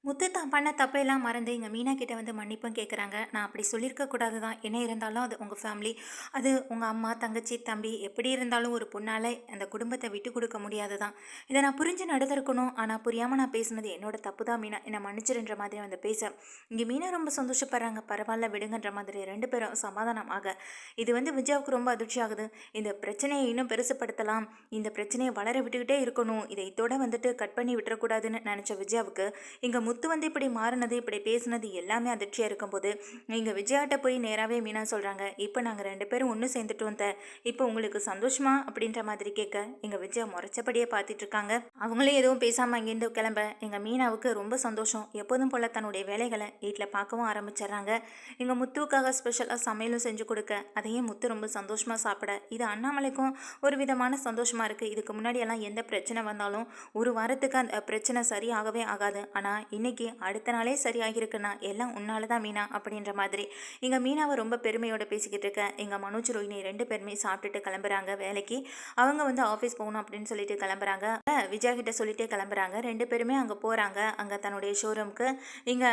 முத்து தான் பண்ண தப்பையெல்லாம் மறந்து எங்கள் மீனா கிட்ட வந்து மன்னிப்பும் கேட்குறாங்க. நான் அப்படி சொல்லியிருக்க கூடாது தான். என்ன இருந்தாலும் அது உங்கள் ஃபேமிலி. அது உங்கள் அம்மா, தங்கச்சி, தம்பி எப்படி இருந்தாலும் ஒரு பொண்ணால் அந்த குடும்பத்தை விட்டு கொடுக்க முடியாது தான். இதை நான் புரிஞ்சு நடந்திருக்கணும். ஆனால் புரியாமல் நான் பேசுனது என்னோட தப்பு தான் மீனா. என்னை மன்னிச்சிருன்ற மாதிரி வந்து பேச இங்கே மீனா ரொம்ப சந்தோஷப்படுறாங்க. பரவாயில்ல விடுங்கன்ற மாதிரி ரெண்டு பேரும் சமாதானம் ஆக இது வந்து விஜயாவுக்கு ரொம்ப அதிர்ச்சி ஆகுது. இந்த பிரச்சனையை இன்னும் பெருசுப்படுத்தலாம், இந்த பிரச்சனையை வளர விட்டுக்கிட்டே இருக்கணும், இதை இதோட வந்துட்டு கட் பண்ணி விட்டுறக்கூடாதுன்னு நினச்ச விஜயாவுக்கு இங்கே முத்து வந்து இப்படி மாறினது, இப்படி பேசுனது எல்லாமே அதிர்ச்சியாக இருக்கும்போது நீங்கள் விஜயாட்ட போய் நேராகவே மீனா சொல்கிறாங்க, இப்போ நாங்கள் ரெண்டு பேரும் ஒன்று சேர்ந்துட்டோம் இப்போ உங்களுக்கு சந்தோஷமா அப்படின்ற மாதிரி கேட்க எங்கள் விஜயா முறைச்சபடியே பார்த்துட்டு இருக்காங்க. அவங்களே எதுவும் பேசாமல் அங்கேருந்து கிளம்ப எங்கள் மீனாவுக்கு ரொம்ப சந்தோஷம். எப்போதும் போல் தன்னுடைய வேலைகளை வீட்டில் பார்க்கவும் ஆரம்பிச்சிடுறாங்க. எங்கள் முத்துவுக்காக ஸ்பெஷலாக சமையலும் செஞ்சு கொடுக்க அதையும் முத்து ரொம்ப சந்தோஷமாக சாப்பிட இது அண்ணாமலைக்கும் ஒரு விதமான சந்தோஷமாக இருக்குது. இதுக்கு முன்னாடியெல்லாம் எந்த பிரச்சனை வந்தாலும் ஒரு வாரத்துக்கு அந்த பிரச்சனை சரியாகவே ஆகாது. ஆனால் இன்னைக்கு அடுத்த நாளே சரியாகிருக்குண்ணா, எல்லாம் உன்னால தான் மீனா அப்படின்ற மாதிரி எங்கள் மீனாவை ரொம்ப பெருமையோடு பேசிக்கிட்டு இருக்க எங்கள் மனோஜ் ரோஹினி ரெண்டு பேருமே சாப்பிட்டுட்டு கிளம்புறாங்க வேலைக்கு. அவங்க வந்து ஆஃபீஸ் போகணும் அப்படின்னு சொல்லிட்டு கிளம்புறாங்க. விஜயா கிட்ட சொல்லிட்டே கிளம்புறாங்க. ரெண்டு பேருமே அங்கே போகிறாங்க. அங்கே தன்னுடைய ஷோரூமுக்கு இங்கே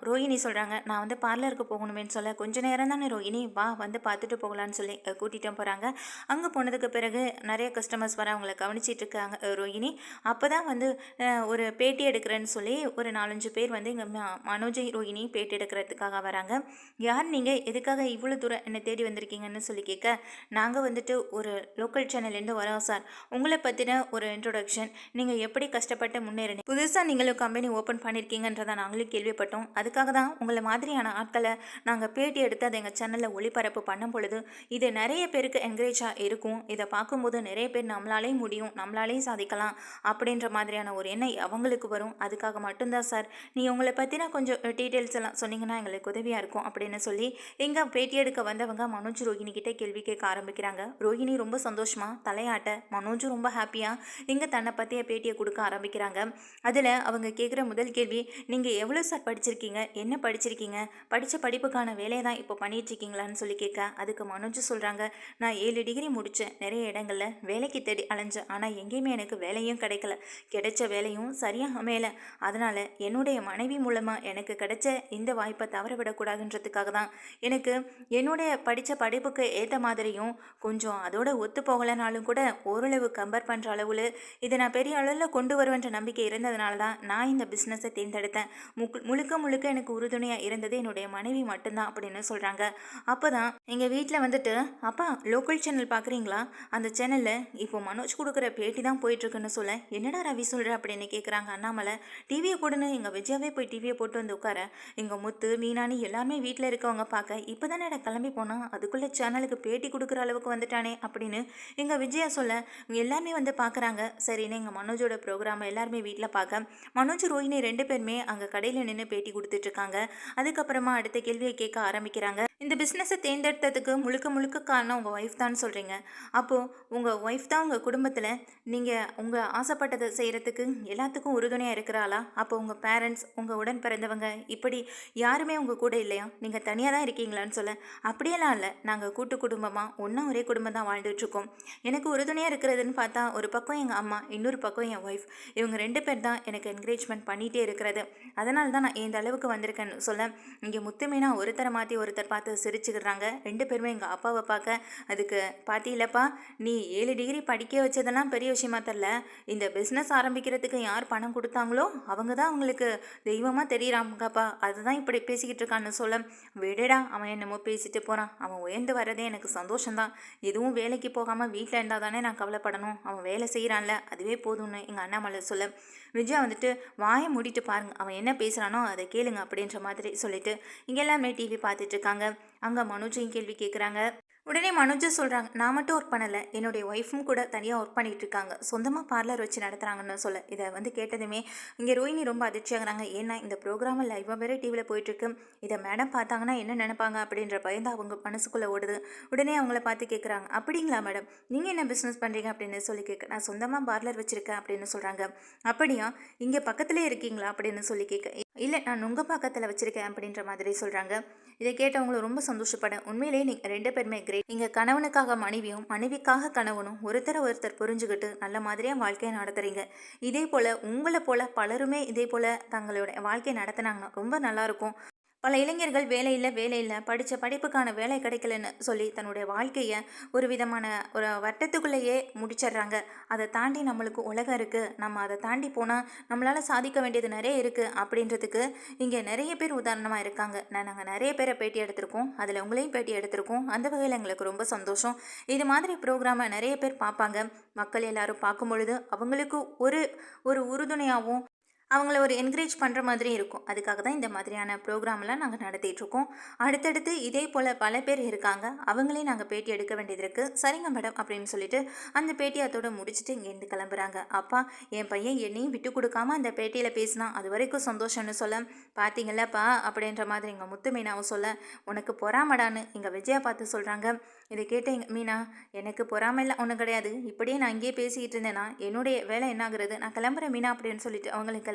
ரோஹினி சொல்கிறாங்க, நான் வந்து பார்லருக்கு போகணுமேன்னு சொல்ல, கொஞ்ச நேரம் தானே ரோஹினி, வா வந்து பார்த்துட்டு போகலான்னு சொல்லி கூட்டிகிட்டு போகிறாங்க. அங்கே போனதுக்கு பிறகு நிறைய கஸ்டமர்ஸ் வர அவங்கள கவனிச்சிட்டு இருக்காங்க ரோஹினி. அப்போ தான் வந்து ஒரு பேட்டி எடுக்கிறேன்னு சொல்லி ஒரு 4-5 பேர் வந்து எங்கள் மனோஜ் ரோஹினி பேட்டி எடுக்கிறதுக்காக வராங்க. யார் நீங்கள், எதுக்காக இவ்வளோ தூரம் என்னை தேடி வந்திருக்கீங்கன்னு சொல்லி கேட்க, நாங்கள் வந்துட்டு ஒரு லோக்கல் சேனல்லேருந்து வரோம் சார், உங்களை பற்றின ஒரு இன்ட்ரொடக்ஷன், நீங்கள் எப்படி கஷ்டப்பட்டு முன்னேறினீங்க, புதுசாக நீங்களும் கம்பெனி ஓப்பன் பண்ணியிருக்கீங்கன்றதை நாங்களும் கேள்விப்பட்டோம். அதுக்காக தான் உங்களை மாதிரியான ஆட்களை நாங்கள் பேட்டி எடுத்து அதை எங்கள் சேனலில் ஒளிபரப்பு பண்ணும் பொழுது இது நிறைய பேருக்கு என்கரேஜாக இருக்கும். இதை பார்க்கும்போது நிறைய பேர் நம்மளாலே முடியும், நம்மளாலே சாதிக்கலாம் அப்படின்ற மாதிரியான ஒரு எண்ணம் அவங்களுக்கு வரும். அதுக்காக மட்டும்தான் சார், நீ உங்களை பற்றின கொஞ்சம் டீட்டெயில்ஸ் எல்லாம் சொன்னீங்கன்னா எங்களுக்கு உதவியாக இருக்கும் அப்படின்னு சொல்லி எங்கள் பேட்டி எடுக்க வந்தவங்க மனோஜ் ரோஹினி கிட்டே கேள்வி கேட்க ஆரம்பிக்கிறாங்க. ரோஹினி ரொம்ப சந்தோஷமாக தலையாட்ட, மனோஜும் ரொம்ப ஹாப்பியாக இங்கே தன்னை பற்றிய பேட்டியை கொடுக்க ஆரம்பிக்கிறாங்க. அதில் அவங்க கேட்குற முதல் கேள்வி, நீங்கள் எவ்வளோ சார் படிச்சிருக்கீங்க, என்ன படிச்சிருக்கீங்க, படித்த படிப்புக்கான வேலையை தான் இப்போ பண்ணிகிட்ருக்கீங்களான்னு சொல்லி கேட்க, அதுக்கு மனோஜ் சொல்கிறாங்க, நான் 7 டிகிரி முடித்தேன், நிறைய இடங்களில் வேலைக்கு தேடி அலைஞ்சேன், ஆனால் எங்கேயுமே எனக்கு வேலையும் கிடைக்கல, கிடைச்ச வேலையும் சரியாக அமையலை. அதனால் என்னுடைய மனைவி மூலமாக எனக்கு கிடைச்ச இந்த வாய்ப்பை தவற விடக்கூடாதுன்றதுக்காக தான் எனக்கு என்னுடைய படித்த படிப்புக்கு ஏற்ற மாதிரியும் கொஞ்சம் அதோட ஒத்து போகலைனாலும் கூட ஓரளவு கம்பேர் பண்ணுற அளவில் இதை நான் பெரிய அளவில் கொண்டு வருவேன்ற நம்பிக்கை இருந்ததுனால தான் நான் இந்த பிஸ்னஸை தேர்ந்தெடுத்தேன். முழுக்க முழுக்க எனக்கு உறுதுணையாக இருந்தது என்னுடைய மனைவி மட்டும்தான் அப்படின்னு சொல்கிறாங்க. அப்போ தான் எங்கள் வீட்டில் வந்துட்டு, அப்பா லோக்கல் சேனல் பார்க்குறீங்களா, அந்த சேனலில் இப்போ மனோஜ் கொடுக்குற பேட்டி தான் போயிட்டுருக்குன்னு சொல்ல, என்னடா ரவி சொல்கிற அப்படின்னு கேட்குறாங்க அண்ணாமலை. டிவியை போடுன்னு எங்கள் விஜயாவே போய் டிவியை போட்டு வந்து உட்கார எங்கள் முத்து மீனானி எல்லாமே வீட்டில் இருக்கவங்க பார்க்க, இப்போ தானே கிளம்பி போனால் அதுக்குள்ளே சேனலுக்கு பேட்டி கொடுக்குற அளவுக்கு வந்துட்டானே அப்படின்னு எங்கள் விஜயா சொல்ல எல்லாமே வந்து பார்க்குறாங்க. சரின்னு எங்கள் மனோஜோட ப்ரோக்ராமை எல்லாருமே வீட்டில் பார்க்க மனோஜ் ரோஹினி ரெண்டு பேருமே அங்கே கடையில் நின்று பேட்டி கொடுத்துட்ருக்காங்க. அதுக்கப்புறமா அடுத்த கேள்வியை கேட்க ஆரம்பிக்கிறாங்க. இந்த பிஸ்னஸை தேர்ந்தெடுத்ததுக்கு முழுக்க முழுக்க காரணம் உங்கள் ஒய்ஃப் தான் சொல்கிறீங்க. அப்போது உங்கள் ஒய்ஃப் தான் உங்கள் குடும்பத்தில் நீங்கள் உங்கள் ஆசைப்பட்டதை செய்கிறதுக்கு எல்லாத்துக்கும் உறுதுணையாக இருக்கிறாளா? அப்போ உங்கள் பேரண்ட்ஸ், உங்கள் உடன் பிறந்தவங்க இப்படி யாருமே உங்கள் கூட இல்லையா? நீங்கள் தனியாக தான் இருக்கீங்களான்னு சொல்ல, அப்படியெல்லாம் இல்லை, நாங்கள் கூட்டு குடும்பமாக ஒன்றா ஒரே குடும்பம் தான் வாழ்ந்துட்டுருக்கோம். எனக்கு உறுதுணையாக இருக்கிறதுன்னு பார்த்தா ஒரு பக்கம் எங்கள் அம்மா, இன்னொரு பக்கம் என் ஒய்ஃப், இவங்க ரெண்டு பேர் தான் எனக்கு என்கரேஜ்மெண்ட் பண்ணிகிட்டே இருக்கிறது. அதனால தான் நான் இந்த அளவுக்கு வந்திருக்கேன்னு சொல்ல, இங்கே முத்துமீனா ஒருத்தரை மாற்றி ஒருத்தர் பார்த்து சிரிச்சுக்கிறாங்க. ரெண்டு பேருமே எங்கள் அப்பாவை பார்க்க, அதுக்கு பாத்தியிலப்பா, நீ 7 டிகிரி படிக்க வச்சதெல்லாம் பெரிய விஷயமா தெரில, இந்த பிஸ்னஸ் ஆரம்பிக்கிறதுக்கு யார் பணம் கொடுத்தாங்களோ அவங்க தான் அவங்களுக்கு தெய்வமாக தெரியுறாங்கப்பா, அதுதான் இப்படி பேசிக்கிட்டு இருக்கான்னு சொல்ல, விடடா அவன் என்னமோ பேசிட்டு போகிறான், அவன் உயர்ந்து வர்றதே எனக்கு சந்தோஷம்தான், எதுவும் வேலைக்கு போகாமல் வீட்டில் இருந்தால் தானே நான் கவலைப்படணும், அவன் வேலை செய்கிறான்ல அதுவே போதும்னு எங்கள் அண்ணாமலை சொல்ல, விஜயா வந்துட்டு வாயை மூடிட்டு பாருங்க, அவன் என்ன பேசுகிறானோ அதை கேளுங்க அப்படின்ற மாதிரி சொல்லிட்டு இங்கே எல்லாமே டிவி பார்த்துட்டு இருக்காங்க. அங்கே மனோஜையும் கேள்வி கேட்குறாங்க. உடனே மனோஜும் சொல்கிறாங்க, நான் மட்டும் ஒர்க் பண்ணலை, என்னுடைய ஒய்ஃபும் கூட தனியாக ஒர்க் பண்ணிகிட்டு இருக்காங்க, சொந்தமாக பார்லர் வச்சு நடத்துகிறாங்கன்னு சொல்ல, இதை வந்து கேட்டதுமே இங்கே ரோஹினி ரொம்ப அதிர்ச்சியாகிறாங்க. ஏன்னா இந்த ப்ரோக்ராமில் லைவாக வேறு டிவியில் போயிட்டுருக்கு, இதை மேடம் பார்த்தாங்கன்னா என்ன நினைப்பாங்க அப்படின்ற பயந்து அவங்க மனசுக்குள்ளே ஓடுது. உடனே அவங்கள பார்த்து கேட்குறாங்க, அப்படிங்களா மேடம், நீங்கள் என்ன பிஸ்னஸ் பண்ணுறீங்க அப்படின்னு சொல்லி கேட்க, நான் சொந்தமாக பார்லர் வச்சுருக்கேன் அப்படின்னு சொல்கிறாங்க. அப்படியா, இங்கே பக்கத்துலேயே இருக்கீங்களா அப்படின்னு சொல்லி கேட்க, இல்ல நான் நுங்கப்பாக்கத்துல வச்சிருக்கேன் அப்படின்ற மாதிரி சொல்றாங்க. இத கேட்டவங்களும் ரொம்ப உண்மையிலேயே நீங்க 2 பேருமே கிரேட். நீங்க கணவனுக்காக மனைவியும், மனைவிக்காக கணவனும் ஒருத்தர ஒருத்தர் புரிஞ்சுகிட்டு நல்ல மாதிரியா வாழ்க்கைய நடத்துறீங்க. இதே போல உங்கள போல பலருமே இதே போல தங்களோட வாழ்க்கைய நடத்துனாங்கன்னா ரொம்ப நல்லாருக்கும். பல இளைஞர்கள் வேலை இல்ல, படிச்ச படிப்புக்கான வேலை கிடைக்கலன்னு சொல்லி தன்னுடைய வாழ்க்கைய ஒரு விதமான ஒரு வட்டத்துக்குள்ளேயே முடிச்சிடுறாங்க. அத தாண்டி நம்மளுக்கு உலகம் இருக்கு. நம்ம அத தாண்டி போனா நம்மளால சாதிக்க வேண்டியது நெறைய இருக்கு அப்படின்றதுக்கு இங்க நெறைய பேர் உதாரணமா இருக்காங்க. நாங்க நெறைய பேர பேட்டி எடுத்திருக்கோம். அதுல உங்களையும் பேட்டி எடுத்திருக்கோம். அந்த வகையில எங்களுக்கு ரொம்ப சந்தோஷம். இது மாதிரி ப்ரோகிராம நெறைய பேர் பார்ப்பாங்க. மக்கள் எல்லாரும் பார்க்கும்பொழுது அவங்களுக்கு ஒரு ஒரு உறுதுணையாவும் அவங்கள ஒரு என்கரேஜ் பண்ணுற மாதிரி இருக்கும். அதுக்காக தான் இந்த மாதிரியான ப்ரோக்ராம்லாம் நாங்கள் நடத்திட்டுருக்கோம். அடுத்தடுத்து இதே போல் பல பேர் இருக்காங்க. அவங்களையும் நாங்கள் பேட்டி எடுக்க வேண்டியது இருக்குது. சரிங்க மேடம் அப்படின்னு சொல்லிட்டு அந்த பேட்டி அதோட முடிச்சுட்டு இங்கேருந்து கிளம்புறாங்க. அப்பா என் பையன் என்னையும் விட்டு கொடுக்காம அந்த பேட்டியில் பேசினா அது வரைக்கும் சந்தோஷம்னு சொல்ல, பார்த்தீங்களப்பா அப்படின்ற மாதிரி எங்கள் முத்து மீனாவும் சொல்ல, உனக்கு பொறாமடான்னு எங்கள் விஜயா பார்த்து சொல்கிறாங்க. இதை கேட்ட எங்கள் மீனா, எனக்கு பொறாமைலாம் ஒன்றும் கிடையாது. இப்படியே நான் இங்கேயே பேசிக்கிட்டு இருந்தேன்னா என்னுடைய வேலை என்னாகிறது, நான் கிளம்புறேன் மீனா அப்படின்னு சொல்லிட்டு அவங்களும் கிளம்ப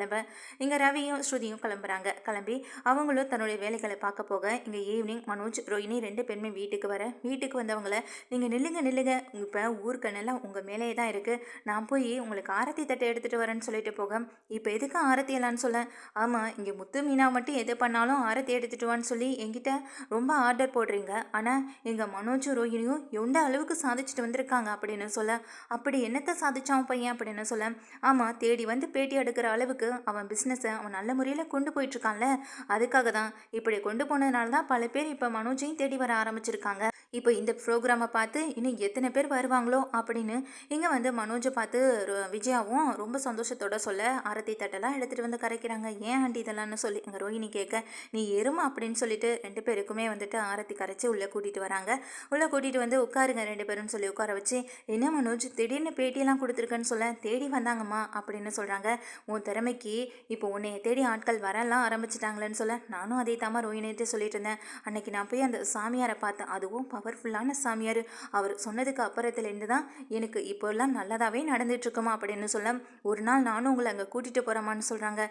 இங்கே ரவியும் ஸ்ருதியும் கிளம்புறாங்க. கிளம்பி அவங்களும் தன்னுடைய வேலைகளை பார்க்க போக இங்கே ஈவினிங் மனோஜ் ரோஹிணி 2 பேருமே வீட்டுக்கு வந்தவங்கள நீங்கள் நில்லுங்க நில்லுங்க, இப்போ ஊர்க்கண்ணெல்லாம் உங்கள் மேலேயே தான் இருக்குது, நான் போய் உங்களுக்கு ஆரத்தி தட்டை எடுத்துகிட்டு வரேன்னு சொல்லிட்டு போக, இப்போ எதுக்கு ஆரத்தி எல்லான்னு சொல்ல, ஆமாம் இங்கே முத்து மீனா மட்டும் எது பண்ணாலும் ஆரத்தி எடுத்துகிட்டு வான்னு சொல்லி என்கிட்ட ரொம்ப ஆர்டர் போடுறீங்க, ஆனால் எங்கள் மனோஜும் ரோஹிணியும் எந்த அளவுக்கு சாதிச்சுட்டு வந்திருக்காங்க அப்படின்னு சொல்ல, அப்படி என்னத்தை சாதிச்சான் பையன் அப்படின்னு சொல்ல, ஆமாம் தேடி வந்து பேட்டி எடுக்கிற அளவுக்கு அவன் பிஸ்னஸை அவன் நல்ல முறையில் கொண்டு போயிட்டுருக்கான்ல, அதுக்காக தான் இப்படி கொண்டு போனதுனால தான் பல பேர் இப்போ மனோஜையும் தேடி வர ஆரம்பிச்சிருக்காங்க. இப்போ இந்த ப்ரோக்ராமை பார்த்து இன்னும் எத்தனை பேர் வருவாங்களோ அப்படின்னு இங்கே வந்து மனோஜை பார்த்து விஜயாவும் ரொம்ப சந்தோஷத்தோட சொல்ல, ஆரத்தி தட்டெல்லாம் எடுத்துகிட்டு வந்து கரைக்கிறாங்க. ஏன் ஆண்டி இதெல்லாம்னு சொல்லி எங்கள் ரோஹிணி கேட்க, நீ எருமா அப்படின்னு சொல்லிட்டு 2 பேருக்குமே வந்துட்டு ஆரத்தி கரைச்சி உள்ளே கூட்டிகிட்டு வராங்க. உள்ளே கூட்டிகிட்டு வந்து உட்காருங்க 2 பேரும் சொல்லி உட்கார வச்சு, என்ன மனோஜ் திடீர்னு பேட்டியெல்லாம் கொடுத்துருக்கேன்னு சொல்ல, தேடி வந்தாங்கம்மா அப்படின்னு சொல்கிறாங்க. உன் திறமைக்கு இப்போ உன்னைய தேடி ஆட்கள் வரலாம் ஆரம்பிச்சிட்டாங்களேன்னு சொல்ல, நானும் அதே தாமா ரோஹிணிட்டு சொல்லிட்டு இருந்தேன். அன்னைக்கு நான் போய் அந்த சாமியாரை பார்த்தேன், அதுவும் பவர்ஃபுல்லான சாமியார். அவர் சொன்னதுக்கு அப்புறத்துலேருந்து தான் எனக்கு இப்போல்லாம் நல்லதாகவே நடந்துட்டுருக்குமா அப்படின்னு சொல்ல, ஒரு நாள் நானும் உங்களை அங்கே கூட்டிகிட்டு போகிறோமான்னு சொல்கிறாங்க.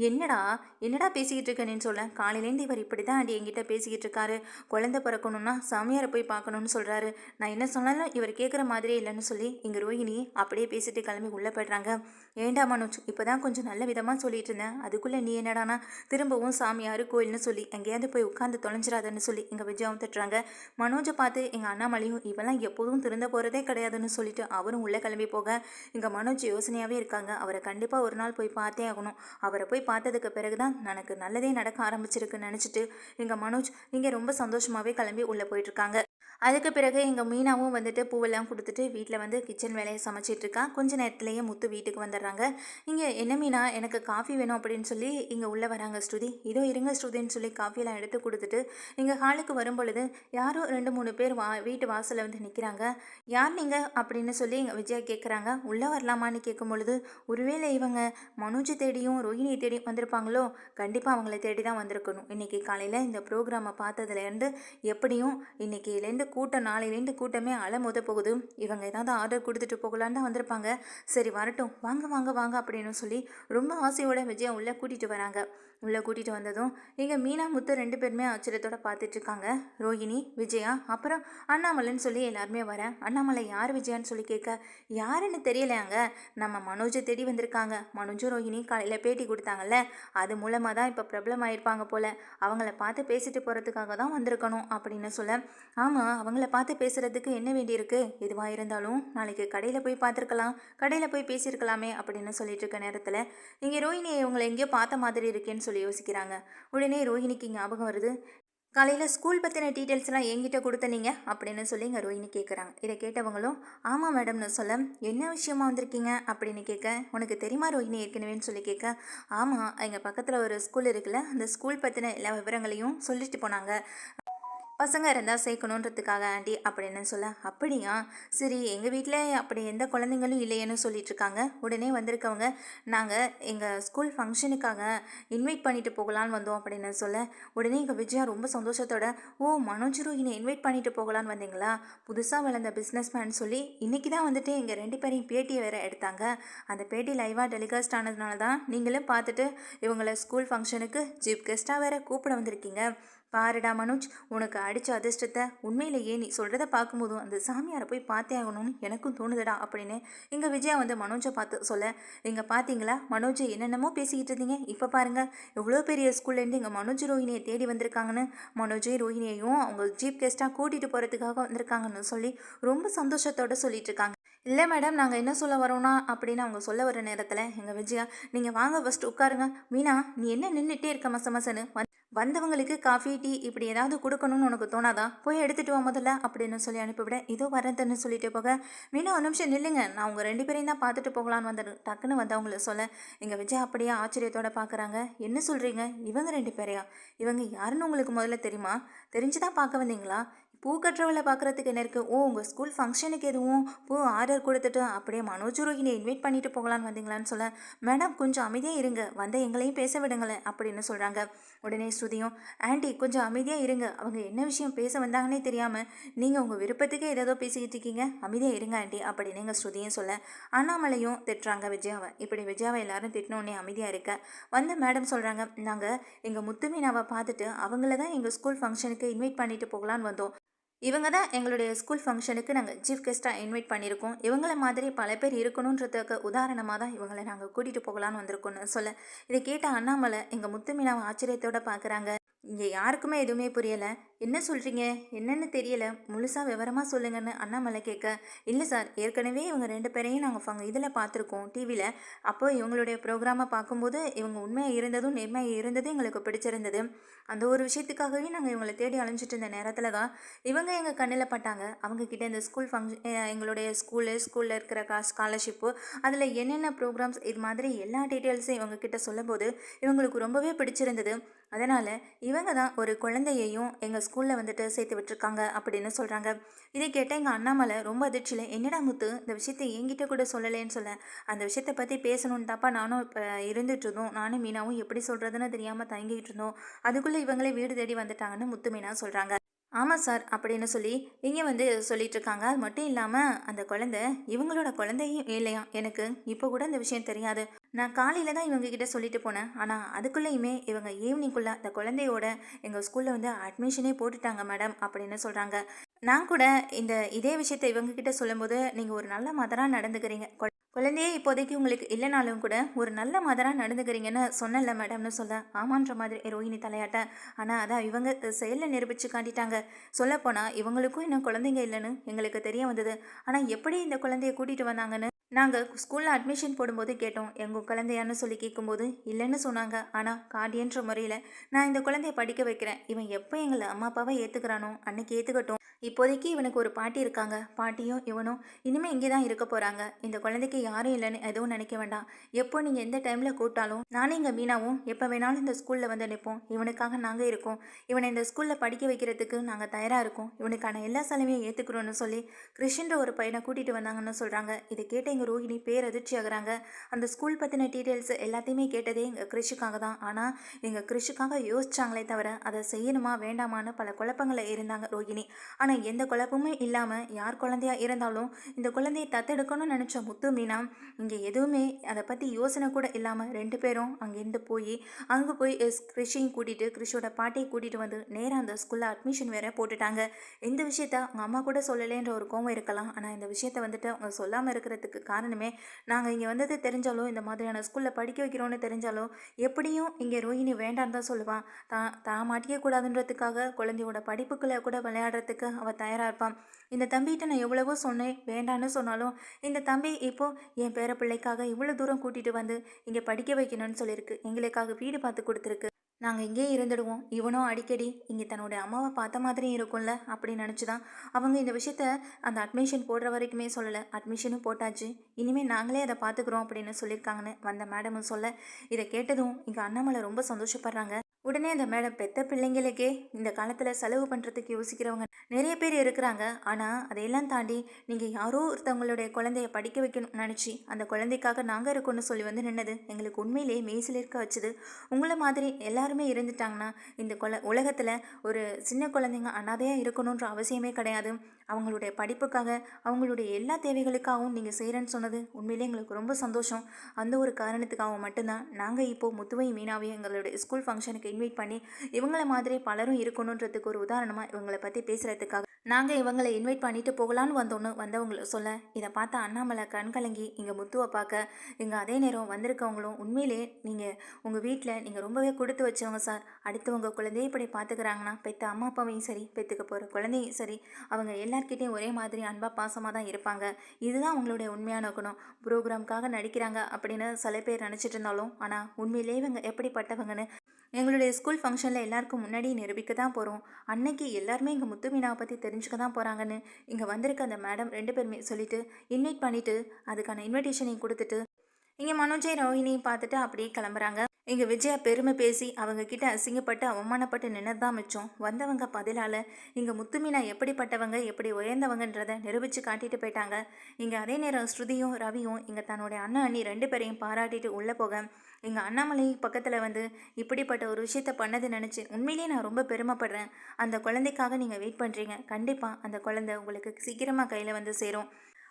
என்னடா என்னடா பேசிக்கிட்டு இருக்கேன்னு சொல்ல, காலையிலேருந்து இவர் இப்படி தான் அடி என்கிட்ட பேசிக்கிட்டு இருக்காரு, குழந்தை பிறக்கணும்னா சாமியாரை போய் பார்க்கணும்னு சொல்கிறாரு, நான் என்ன சொன்னாலும் இவர் கேட்குற மாதிரியே இல்லைன்னு சொல்லி இங்கே ரோஹிணி அப்படியே பேசிட்டு கிளம்பி உள்ளே போய்ட்றாங்க. ஏண்டா மனோஜ் இப்போ தான் கொஞ்சம் நல்ல விதமாக சொல்லிட்டு இருந்தேன், அதுக்குள்ளே நீ என்னடானா திரும்பவும் சாமியார் கோயில்னு சொல்லி எங்கேயாவது போய் உட்காந்து தொலைஞ்சிடாதன்னு சொல்லி எங்கள் விஜயாவும் திட்டுறாங்க. மனோஜை பார்த்து எங்கள் அண்ணாமலையும் இவெல்லாம் எப்போதும் திருந்த போகிறதே கிடையாதுன்னு சொல்லிட்டு அவரும் உள்ளே கிளம்பி போக, இங்கே மனோஜ் யோசனையாகவே இருக்காங்க. அவரை கண்டிப்பாக ஒரு நாள் போய் பார்த்தே ஆகணும். அவரை போய் பார்த்ததுக்கு பிறகு தான் எனக்கு நல்லதே நடக்க ஆரம்பிச்சிருக்குன்னு நினச்சிட்டு எங்கள் மனோஜ் இங்கே ரொம்ப சந்தோஷமாகவே கிளம்பி உள்ளே போயிட்டுருக்காங்க. அதுக்கு பிறகு எங்கள் மீனாவும் வந்துட்டு பூவெல்லாம் கொடுத்துட்டு வீட்டில் வந்து கிச்சன் வேலையை சமைச்சிட்ருக்கா. கொஞ்ச நேரத்துலேயே முத்து வீட்டுக்கு வந்துடுறாங்க. இங்கே என்ன மீனா எனக்கு காஃபி வேணும் அப்படின்னு சொல்லி இங்கே உள்ளே வராங்க ஸ்ருதி. இதோ இருங்க ஸ்ருதின்னு சொல்லி காஃபியெல்லாம் எடுத்து கொடுத்துட்டு இங்கே ஹாலுக்கு வரும் பொழுது யாரோ 2-3 பேர் வீட்டு வாசலில் வந்து நிற்கிறாங்க. யார் நீங்கள் அப்படின்னு சொல்லி எங்கள் விஜயா கேட்குறாங்க. உள்ளே வரலாமான்னு கேட்கும் பொழுது, ஒருவேளை இவங்க மனோஜ் தேடியும் ரோஹிணியை தேடியும் வந்திருப்பாங்களோ, கண்டிப்பாக அவங்கள தேடி தான் வந்திருக்கணும். இன்றைக்கி காலையில் இந்த ப்ரோக்ராமை பார்த்ததுலேருந்து எப்படியும் இன்னைக்கிலேருந்து கூட்டம் நாளையிலேருந்து கூட்டமே அலமோத போகுது. இவங்க ஏதாவது ஆர்டர் கொடுத்துட்டு போகலான்னு தான் வந்திருப்பாங்க. சரி வரட்டும், வாங்க வாங்க வாங்க அப்படின்னு சொல்லி ரொம்ப ஆசையோட விஜயா உள்ளே கூட்டிகிட்டு வராங்க. உள்ளே கூட்டிகிட்டு வந்ததும் இங்கே மீனா முத்து 2 பேருமே ஆச்சரியத்தோட பார்த்துட்ருக்காங்க. ரோஹிணி விஜயா அப்புறம் அண்ணாமலைன்னு சொல்லி எல்லாருமே வரேன். அண்ணாமலை யார் விஜயான்னு சொல்லி கேட்க, யாருன்னு தெரியலையாங்க, நம்ம மனோஜை தேடி வந்திருக்காங்க. மனோஜும் ரோஹிணி காலையில் பேட்டி கொடுத்தாங்கல்ல, அது மூலமாக தான் இப்போ பிரபலம் ஆயிருப்பாங்க போல், அவங்கள பார்த்து பேசிட்டு போகிறதுக்காக தான் வந்திருக்கணும் அப்படின்னு சொல்ல, ஆமாம் அவங்கள பார்த்து பேசுகிறதுக்கு என்ன வேண்டியிருக்கு, எதுவாக இருந்தாலும் நாளைக்கு கடையில் போய் பார்த்துருக்கலாம், கடையில் போய் பேசியிருக்கலாமே அப்படின்னு சொல்லிட்டு இருக்க நேரத்தில் இங்கே ரோஹிணியை இவங்களை எங்கேயோ பார்த்த மாதிரி இருக்கேன்னு சொல்லி யோசிக்கிறாங்க. உடனே ரோஹிணிக்கு ஞாபகம் வருது, காலையில் ஸ்கூல் பற்றின டீட்டெயில்ஸ்லாம் என்கிட்ட கொடுத்தனீங்க அப்படின்னு சொல்லி இங்கே ரோஹிணி கேட்குறாங்க. இதை கேட்டவங்களும் ஆமாம் மேடம்னு சொல்ல, என்ன விஷயமா வந்திருக்கீங்க அப்படின்னு கேட்க, உனக்கு தெரியுமா ரோஹிணி ஏற்கனவேன்னு சொல்லி கேட்க, ஆமாம் எங்கள் பக்கத்தில் ஒரு ஸ்கூல் இருக்குல்ல, அந்த ஸ்கூல் பற்றின எல்லா விவரங்களையும் சொல்லிட்டு போனாங்க. பசங்க இருந்தால் சேர்க்கணுன்றதுக்காக ஆண்டி அப்படின்னு சொல்ல, அப்படியா, சரி எங்கள் வீட்டில் அப்படி எந்த குழந்தைங்களும் இல்லையேன்னு சொல்லிட்டு இருக்காங்க. உடனே வந்திருக்கவங்க, நாங்கள் எங்கள் ஸ்கூல் ஃபங்க்ஷனுக்காக இன்வைட் பண்ணிட்டு போகலான்னு வந்தோம் அப்படின்னு சொல்ல, உடனே எங்கள் விஜயா ரொம்ப சந்தோஷத்தோட, ஓ மனோஜ் ரோஹினி இன்வைட் பண்ணிட்டு போகலான்னு வந்தீங்களா, புதுசாக வளர்ந்த பிஸ்னஸ் மேன் சொல்லி இன்றைக்கி தான் வந்துட்டு எங்கள் ரெண்டு பேரையும் பேட்டியை வேற எடுத்தாங்க. அந்த பேட்டி லைவாக டெலிகாஸ்ட் ஆனதுனால தான் நீங்களும் பார்த்துட்டு இவங்களை ஸ்கூல் ஃபங்க்ஷனுக்கு சீஃப் கெஸ்ட்டாக வேற கூப்பிட வந்திருக்கீங்க. பாருடா மனோஜ், உனக்கு அடித்த அதிர்ஷ்டத்தை உண்மையிலேயே நீ சொல்கிறத பார்க்கும்போதும் அந்த சாமியாரை போய் பார்த்தே ஆகணும்னு எனக்கும் தோணுதுடா அப்படின்னு எங்கள் விஜயா வந்து மனோஜை பார்த்து சொல்ல, இங்கே பார்த்தீங்களா மனோஜ் என்னென்னமோ பேசிக்கிட்டு இருந்தீங்க, இப்போ பாருங்கள் எவ்வளோ பெரிய ஸ்கூல்லேருந்து எங்கள் மனோஜ் ரோஹினியை தேடி வந்திருக்காங்கன்னு, மனோஜையும் ரோஹினியையும் அவங்க சீஃப் கெஸ்ட்டாக கூட்டிகிட்டு போகிறதுக்காக வந்திருக்காங்கன்னு சொல்லி ரொம்ப சந்தோஷத்தோடு சொல்லிட்டு இருக்காங்க. இல்லை மேடம், நாங்கள் என்ன சொல்ல வரோன்னா அப்படின்னு அவங்க சொல்ல வர நேரத்தில் எங்கள் விஜயா, நீங்கள் வாங்க ஃபஸ்ட்டு உட்காருங்க. மீனா, நீ என்ன நின்றுட்டே இருக்க மசமசன்னு, வந்தவங்களுக்கு காஃபி டீ இப்படி ஏதாவது கொடுக்கணும்னு உனக்கு தோணாதா, போய் எடுத்துகிட்டு வா முதல்ல அப்படின்னு சொல்லி அனுப்பிவிட, இதோ வரதுன்னு சொல்லிட்டு போக, மீனா ஒரு நிமிஷம் நில்லுங்க, நான் உங்கள் ரெண்டு பேரையும் தான் பார்த்துட்டு போகலான்னு வந்தது டக்குன்னு வந்தவங்கள சொல்ல, எங்கள் விஜய் அப்படியே ஆச்சரியத்தோடு பார்க்குறாங்க. என்ன சொல்கிறீங்க, இவங்க ரெண்டு பேரையா, இவங்க யாருன்னு உங்களுக்கு முதல்ல தெரியுமா, தெரிஞ்சுதான் பார்க்க வந்தீங்களா, பூ கட்டுறவளை பார்க்குறதுக்கு என்ன இருக்குது, ஓ உங்கள் ஸ்கூல் ஃபங்க்ஷனுக்கு எதுவும் பூ ஆர்டர் கொடுத்துட்டு அப்படியே மனோஜ் ரோஹினியை இன்வைட் பண்ணிட்டு போகலான்னு வந்தீங்களான்னு சொல்ல, மேடம் கொஞ்சம் அமைதியாக இருங்க, வந்த எங்களையும் பேச விடுங்களேன் அப்படின்னு சொல்கிறாங்க. உடனே ஸ்ருதியும், ஆண்டி கொஞ்சம் அமைதியாக இருங்க, அவங்க என்ன விஷயம் பேச வந்தாங்கன்னே தெரியாமல் நீங்கள் உங்கள் விருப்பத்துக்கே ஏதோ பேசிக்கிட்டு இருக்கீங்க, அமைதியாக இருங்க ஆண்டி அப்படின்னு எங்கள் ஸ்ருதியும் சொல்ல, அண்ணாமலையும் திட்டுறாங்க விஜயாவை. இப்படி விஜயாவை எல்லாரும் திட்டினோடனே அமைதியாக இருக்க வந்து மேடம் சொல்கிறாங்க, நாங்கள் எங்கள் முத்துமீனாவை பார்த்துட்டு அவங்கள தான் எங்கள் ஸ்கூல் ஃபங்க்ஷனுக்கு இன்வைட் பண்ணிட்டு போகலான்னு வந்தோம். இவங்க தான் எங்களுடைய ஸ்கூல் ஃபங்க்ஷனுக்கு நாங்கள் சீஃப் கெஸ்ட்டாக இன்வைட் பண்ணியிருக்கோம். இவங்கள மாதிரி பல பேர் இருக்கணுன்றதுக்கு உதாரணமாக தான் இவங்களை நாங்கள் கூட்டிகிட்டு போகலான்னு வந்திருக்கோன்னு சொல்ல, இதை கேட்ட அண்ணாமலை எங்கள் முத்துமீனாவை ஆச்சரியத்தோடு பார்க்குறாங்க. இங்கே யாருக்குமே எதுவுமே புரியலை. என்ன சொல்கிறீங்க, என்னென்னு தெரியல, முழுசாக விவரமாக சொல்லுங்கன்னு அண்ணாமலை கேட்க, இல்லை சார், ஏற்கனவே இவங்க ரெண்டு பேரையும் நாங்கள் இதில் பார்த்துருக்கோம் டிவியில். அப்போ இவங்களுடைய ப்ரோக்ராமை பார்க்கும்போது இவங்க உண்மையாக இருந்ததும் நேர்மையாக இருந்ததும் எங்களுக்கு பிடிச்சிருந்தது. அந்த ஒரு விஷயத்துக்காகவே நாங்கள் இவங்களை தேடி அலைஞ்சிட்டு இருந்த நேரத்தில் தான் இவங்க எங்கள் கண்ணில் பட்டாங்க. அவங்கக்கிட்ட இந்த ஸ்கூல் எங்களுடைய ஸ்கூலில் இருக்கிற ஸ்காலர்ஷிப்பு, அதில் என்னென்ன ப்ரோக்ராம்ஸ், இது மாதிரி எல்லா டீட்டெயில்ஸும் இவங்கக்கிட்ட சொல்லும்போது இவங்களுக்கு ரொம்பவே பிடிச்சிருந்தது. அதனால் இவங்க தான் ஒரு குழந்தையையும் எங்கள் ஸ்கூலில் வந்துட்டு சேர்த்து விட்டுருக்காங்க அப்படின்னு சொல்கிறாங்க. இதை கேட்டால் எங்கள் அண்ணாமலை ரொம்ப அதிர்ச்சியில், என்னடா முத்து இந்த விஷயத்தை என்கிட்ட கூட சொல்லலேன்னு சொல்ல, அந்த விஷயத்தை பற்றி பேசணுன்னு தாப்பா நானும் இப்போ இருந்துட்டு இருந்தோம், நானும் மீனாவும் எப்படி சொல்கிறதுன்னு தெரியாமல் தயங்கிட்டு இருந்தோம், அதுக்குள்ளே இவங்களே வீடு தேடி வந்துட்டாங்கன்னு முத்து மீனா சொல்கிறாங்க. ஆமாம் சார் அப்படின்னு சொல்லி இங்கே வந்து சொல்லிட்டு இருக்காங்க. அது மட்டும் இல்லாமல் அந்த குழந்தை இவங்களோட குழந்தையும் இல்லையா, எனக்கு இப்போ கூட இந்த விஷயம் தெரியாது. நான் காலையில் தான் இவங்ககிட்ட சொல்லிட்டு போனேன், ஆனால் அதுக்குள்ளேயுமே இவங்க ஈவினிங்குள்ளே அந்த குழந்தையோட எங்கள் ஸ்கூலில் வந்து அட்மிஷனே போட்டுட்டாங்க மேடம் அப்படின்னு சொல்கிறாங்க. நான் கூட இதே விஷயத்தை இவங்ககிட்ட சொல்லும்போது நீங்கள் ஒரு நல்ல மதராக நடந்துக்கிறீங்க, குழந்தையே இப்போதைக்கு உங்களுக்கு இல்லைனாலும் கூட ஒரு நல்ல மதராக நடந்துக்கிறீங்கன்னு சொன்னல மேடம்னு சொல்ல, ஆமான்ற மாதிரி ரோஹிணி தலையாட்ட, ஆனால் அதான் இவங்க செயலில் நிரூபித்து காட்டிட்டாங்க. சொல்லப்போனால் இவங்களுக்கும் இன்னும் குழந்தைங்க இல்லைன்னு எங்களுக்கு தெரிய வந்தது. ஆனால் எப்படி இந்த குழந்தைய கூட்டிகிட்டு வந்தாங்கன்னு நாங்கள் ஸ்கூலில் அட்மிஷன் போடும்போது கேட்டோம், எங்கள் குழந்தையான்னு சொல்லி கேட்கும்போது இல்லைன்னு சொன்னாங்க. ஆனால் கார்டியன்ற முறையில் நான் இந்த குழந்தைய படிக்க வைக்கிறேன், இவன் எப்போ எங்களை அம்மா அப்பாவை ஏற்றுக்கிறானோ அன்னைக்கு ஏற்றுக்கட்டும், இப்போதைக்கு இவனுக்கு ஒரு பாட்டி இருக்காங்க, பாட்டியும் இவனும் இனிமேல் இங்கே தான் இருக்க போகிறாங்க, இந்த குழந்தைக்கு யாரும் இல்லைன்னு எதுவும் நினைக்க வேண்டாம், எப்போ நீங்கள் எந்த டைமில் கூப்பிட்டாலும் நானும் எங்கள் மீனாவும் எப்போ வேணாலும் இந்த ஸ்கூலில் வந்து நிற்போம், இவனுக்காக நாங்கள் இருக்கோம், இவனை இந்த ஸ்கூலில் படிக்க வைக்கிறதுக்கு நாங்கள் தயாராக இருக்கோம், இவனுக்கான எல்லா செலவையும் ஏற்றுக்கிறோன்னு சொல்லி கிருஷ்ணன்ற ஒரு பையனை கூட்டிகிட்டு வந்தாங்கன்னு சொல்கிறாங்க. இதை கேட்ட எங்கள் ரோஹிணி பேரதிர்ச்சி ஆகுறாங்க. அந்த ஸ்கூல் பற்றின டீட்டெயில்ஸ் எல்லாத்தையுமே கேட்டதே எங்கள் கிருஷுக்காக தான். ஆனால் எங்கள் கிருஷுக்காக யோசிச்சாங்களே தவிர அதை செய்யணுமா வேண்டாமான்னு பல குழப்பங்களில் இருந்தாங்க ரோஹிணி. ஆனால் எந்த குழப்பமும் இல்லாமல் யார் குழந்தையா இருந்தாலும் இந்த குழந்தையை தத்தெடுக்கணும்னு நினச்ச முத்து மீனா இங்கே எதுவுமே அதை பற்றி யோசனை கூட இல்லாமல் ரெண்டு பேரும் அங்கேருந்து அங்கே போய் கிருஷையும் கூட்டிகிட்டு கிருஷோட பாட்டியை கூட்டிகிட்டு வந்து நேராக அந்த ஸ்கூலில் அட்மிஷன் வேற போட்டுட்டாங்க. இந்த விஷயத்த அவங்க அம்மா கூட சொல்லலேன்ற ஒரு கோவம் இருக்கலாம், ஆனால் இந்த விஷயத்த வந்துட்டு அவங்க சொல்லாமல் இருக்கிறதுக்கு காரணமே, நாங்கள் இங்கே வந்தது தெரிஞ்சாலும் இந்த மாதிரியான ஸ்கூலில் படிக்க வைக்கிறோன்னு தெரிஞ்சாலும் எப்படியும் இங்கே ரோஹிணி வேண்டான்னு தான் சொல்லுவான். தான் மாட்டிக்கக்கூடாதுன்றதுக்காக குழந்தையோட படிப்புக்குள்ளே கூட விளையாடுறதுக்கு அவள் தயாராக இருப்பான். இந்த தம்பிகிட்ட நான் எவ்வளவோ சொன்னேன், வேண்டான்னு சொன்னாலும் இந்த தம்பி இப்போது என் பேர பிள்ளைக்காக இவ்வளோ தூரம் கூட்டிகிட்டு வந்து இங்கே படிக்க வைக்கணும்னு சொல்லியிருக்கு, எங்களுக்காக வீடு பார்த்து கொடுத்துருக்கு, நாங்கள் இங்கேயே இருந்துடுவோம், இவனும் அடிக்கடி இங்கே தன்னுடைய அம்மாவை பார்த்த மாதிரி இருக்கும்ல அப்படின்னு நினச்சி தான் அவங்க இந்த விஷயத்த அந்த அட்மிஷன் போடுற வரைக்குமே சொல்லலை. அட்மிஷனும் போட்டாச்சு, இனிமேல் நாங்களே அதை பார்த்துக்குறோம் அப்படின்னு சொல்லியிருக்காங்கன்னு வந்த மேடமும் சொல்ல, இதை கேட்டதும் இங்கே அண்ணாமலை ரொம்ப சந்தோஷப்படுறாங்க. உடனே அந்த மேடம், பெத்த பிள்ளைங்களுக்கே இந்த காலத்தில் செலவு பண்ணுறதுக்கு யோசிக்கிறவங்க நிறைய பேர் இருக்கிறாங்க. ஆனால் அதையெல்லாம் தாண்டி நீங்கள் யாரோ ஒருத்தவங்களுடைய குழந்தைய படிக்க வைக்கணும்னு நினச்சி அந்த குழந்தைக்காக நாங்கள் இருக்கோம்னு சொல்லி வந்து நின்னது எங்களுக்கு உண்மையிலேயே மெய்சில் இருக்க வச்சுது. உங்களை மாதிரி எல்லாருமே இருந்துட்டாங்கன்னா இந்த உலகத்தில் ஒரு சின்ன குழந்தைங்க அனாதையாக இருக்கணுன்ற அவசியமே கிடையாது. அவங்களுடைய படிப்புக்காக அவங்களுடைய எல்லா தேவைகளுக்காகவும் நீங்கள் செய்கிறேன்னு சொன்னது உண்மையிலே எங்களுக்கு ரொம்ப சந்தோஷம். அந்த ஒரு காரணத்துக்காக மட்டும்தான் நாங்கள் இப்போது முத்துவை மீனாவையும் எங்களுடைய ஸ்கூல் ஃபங்க்ஷனுக்கு இன்வைட் பண்ணி இவங்கள மாதிரி பலரும் இருக்கணுன்றதுக்கு ஒரு உதாரணமாக இவங்களை பற்றி பேசுகிறதுக்காக நாங்கள் இவங்களை இன்வைட் பண்ணிட்டு போகலான்னு வந்தவங்களை சொல்ல, இதை பார்த்த அண்ணாமலை கண் கலங்கி இங்கே முத்துவை பார்க்க, இங்கே அதே நேரம் வந்திருக்கவங்களும் உண்மையிலே நீங்கள் உங்கள் வீட்டில் நீங்கள் ரொம்பவே கொடுத்து வச்சவங்க சார். அடுத்தவங்க குழந்தைய இப்படி பார்த்துக்கிறாங்கன்னா பெற்ற அம்மா அப்பாவையும் சரி, பெற்றுக்க போகிற குழந்தையும் சரி, அவங்க எல்லார்கிட்டையும் ஒரே மாதிரி அன்பாக பாசமாக தான் இருப்பாங்க. இதுதான் அவங்களுடைய உண்மையான குணம். ப்ரோக்ராம்காக நடிக்கிறாங்க அப்படின்னு சில பேர் நினச்சிட்டு இருந்தாலும், ஆனால் உண்மையிலே இவங்க எப்படிப்பட்டவங்கன்னு எங்களுடைய ஸ்கூல் ஃபங்க்ஷனில் எல்லாருக்கும் முன்னாடி நிரூபிக்க தான் போகிறோம். அன்னைக்கு எல்லாருமே இங்கே முத்து மீனாவை பற்றி தெரிஞ்சுக்க தான் போகிறாங்கன்னு இங்கே வந்திருக்க அந்த மேடம் 2 பேருமே சொல்லிவிட்டு இன்வைட் பண்ணிவிட்டு அதுக்கான இன்விடேஷனையும் கொடுத்துட்டு இங்கே மனோஜை ரோஹிணியும் பார்த்துட்டு அப்படியே கிளம்புறாங்க. இங்கே விஜயா பெருமை பேசி அவங்க கிட்ட அசிங்கப்பட்டு அவமானப்பட்டு நின்னது தான் மிச்சம். வந்தவங்க பதிலால் இங்கே முத்துமீனா எப்படிப்பட்டவங்க எப்படி உயர்ந்தவங்கன்றதை நிரூபித்து காட்டிட்டு போயிட்டாங்க. இங்கே அதே நேரம் ஸ்ருதியும் ரவியும் இங்கே தன்னுடைய அண்ணன் அண்ணி 2 பேரையும் பாராட்டிட்டு உள்ளே போக எங்கள் அண்ணாமலை பக்கத்தில் வந்து இப்படிப்பட்ட ஒரு விஷயத்த பண்ணது நினச்சி உண்மையிலேயே நான் ரொம்ப பெருமைப்படுறேன். அந்த குழந்தைக்காக நீங்கள் வெயிட் பண்ணுறீங்க. கண்டிப்பாக அந்த குழந்தை உங்களுக்கு சீக்கிரமாக கையில் வந்து சேரும்.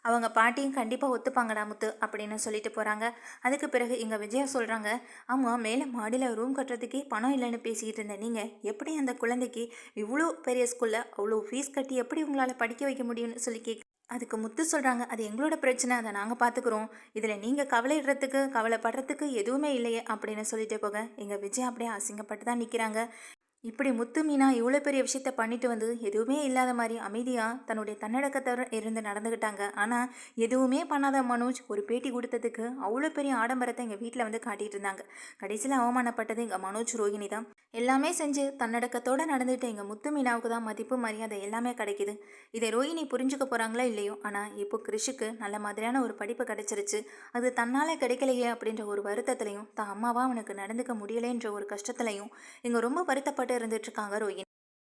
அவங்க பாட்டியும் கண்டிப்பாக ஒத்துப்பாங்கடா முத்து அப்படின்னு சொல்லிட்டு போகிறாங்க. அதுக்கு பிறகு இங்கே விஜயா சொல்கிறாங்க, ஆமாம் மேலே மாடியில் ரூம் கட்டுறதுக்கே பணம் இல்லைன்னு பேசிக்கிட்டு இருந்தேன். நீங்கள் எப்படி அந்த குழந்தைக்கு இவ்வளோ பெரிய ஸ்கூலில் அவ்வளோ ஃபீஸ் கட்டி எப்படி உங்களால் படிக்க வைக்க முடியும்னு சொல்லி அதுக்கு முத்து சொல்கிறாங்க, அது எங்களோட பிரச்சனை, அதை நாங்கள் பார்த்துக்குறோம். இதில் நீங்கள் கவலைப்படுறதுக்கு எதுவுமே இல்லையே அப்படின்னு சொல்லிட்டு போக எங்கள் விஜயா அப்படியே அசிங்கப்பட்டு தான் நிற்கிறாங்க. இப்படி முத்து மீனா இவ்வளோ பெரிய விஷயத்த பண்ணிட்டு வந்து எதுவுமே இல்லாத மாதிரி அமைதியாக தன்னுடைய தன்னடக்கத்தோடு இருந்து நடந்துக்கிட்டாங்க. ஆனால் எதுவுமே பண்ணாத மனோஜ் ஒரு பேட்டி கொடுத்ததுக்கு அவ்வளோ பெரிய ஆடம்பரத்தை எங்கள் வீட்டில் வந்து காட்டிகிட்டு இருந்தாங்க. கடைசியில் அவமானப்பட்டது எங்கள் மனோஜ் ரோஹிணி தான். எல்லாமே செஞ்சு தன்னடக்கத்தோடு நடந்துட்டு எங்கள் முத்து மீனாவுக்கு தான் மதிப்பு மரியாதை எல்லாமே கிடைக்கிது. இதை ரோஹிணி புரிஞ்சுக்க போகிறாங்களா இல்லையோ, ஆனால் இப்போ கிருஷுக்கு நல்ல மாதிரியான ஒரு படிப்பு கிடைச்சிருச்சு. அது தன்னால் கிடைக்கலையே அப்படின்ற ஒரு வருத்தத்துலையும் தான் அம்மாவாக அவனுக்கு நடந்துக்க முடியலைன்ற ஒரு கஷ்டத்துலையும் இங்கே ரொம்ப வருத்தப்பட்டு இருந்துட்டு இருக்காங்க ரோஹிணி.